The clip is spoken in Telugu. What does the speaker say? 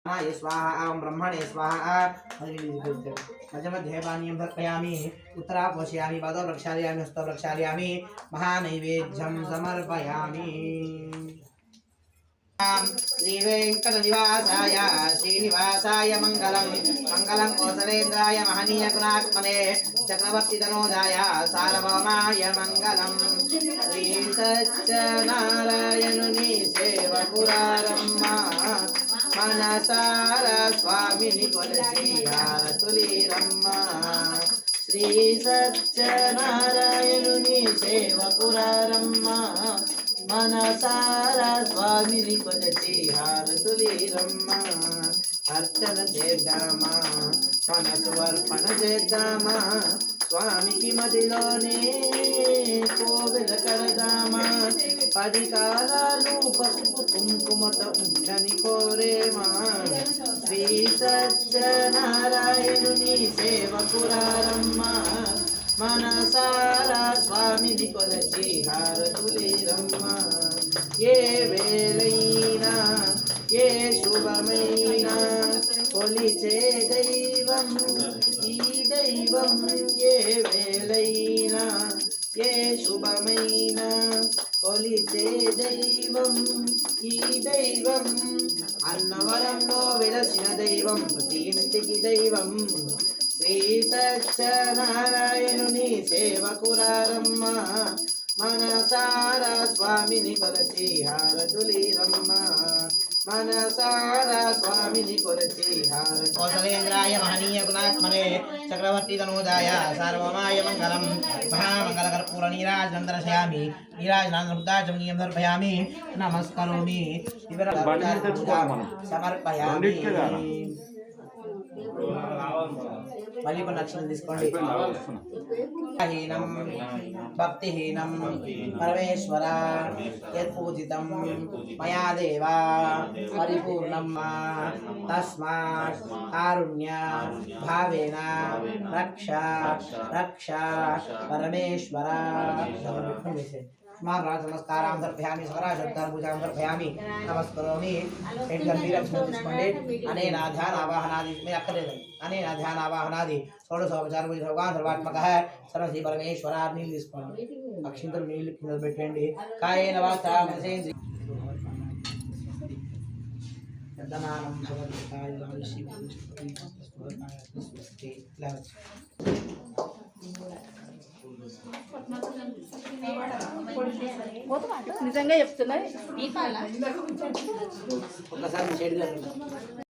स्वाहा ओम ब्रह्मणे स्वाहा मध्य मध्य पानीयं समर्पयामि उत्तरा पोषयामि पादौ प्रक्षालयामि हस्तौ प्रक्षालयामि महानैवेद्यं समर्पयामि। श्रीवेंकटनिवासाय श्रीनिवासाय मंगलम मंगलम कौसलेन्द्राय महनीय गुणात्मने चक्रवर्ती तनोजाय सार्वभौमाय मंगलम। श्री सत्यनारायणुनि सेवकुरारम्म मनसार स्वामिनि कोलसीहारतुलीरम्म। श्री सत्यनारायणुनि सेवकुरारम्म मनसारा स्वामिनि कोलसीहारतुलीरम्म। अर्चन చేద్దామా మనసు అర్పణ చేద్దామా స్వామికి మదిలోనే కోవెల కడదామా 10 కాలాలు పసుపు కుంకుమతో ఉండని కోరేమా। శ్రీ సత్యనారాయణుని సేవకురారమ్మ మనసారా స్వామిని కొలచి హారతులీరమ్మ। ఏ వేళైనా ఏ శుభమైనా కొలిచే దైవం ఈ దైవం। ఏ వేళైనా ఏ శుభమైనా కొలిచే దైవం ఈ దైవం। అన్నవరంలో వెలసిన దైవం ప్రతి ఇంటికి దైవం। శ్రీ సత్యనారాయణుని సేవకురారమ్మ మనసారా స్వామిని కొలచి హారతులీరమ్మ। మనసారా స్వామిని కొలచి కౌసలేంద్రాయ మహనీయ గుణాత్మనే చక్రవర్తి తనూజాయ సార్వభౌమాయ మంగళం మహామంగళ కర్పూర నీరాజనం దర్శయామి నీరాజనానందృతాచం నియం దర్శయామి నమస్కరోమి సమర్పయామి। మళ్ళీ కొన్ని అక్షరం తీసుకోండి। హీనం భక్తిహీనం పరమేశ్వర యత్పూజితం మయా దేవా పరిపూర్ణం తస్మాత్ కారుణ్య భావేన రక్ష రక్ష పరమేశ్వర। నమస్కారం దర్శయామి స్వరాజోత్తరభుజాం దర్శయామి నమస్కరోమి। తీసుకోండి। అనేన ధ్యాన ఆవాహనాది మీరు అక్కర్లేదండి। అనేన ధ్యాన ఆవాహనాది షోడశోపచార సర్వాత్మక సర్వశ్రీ పరమేశ్వరాన్ని తీసుకోండి। అక్షింతలు నీళ్ళు కింద పెట్టండి। కాయేన వాచా మనసేంద్రియ నిజంగా చెప్తున్నా ఒకసారి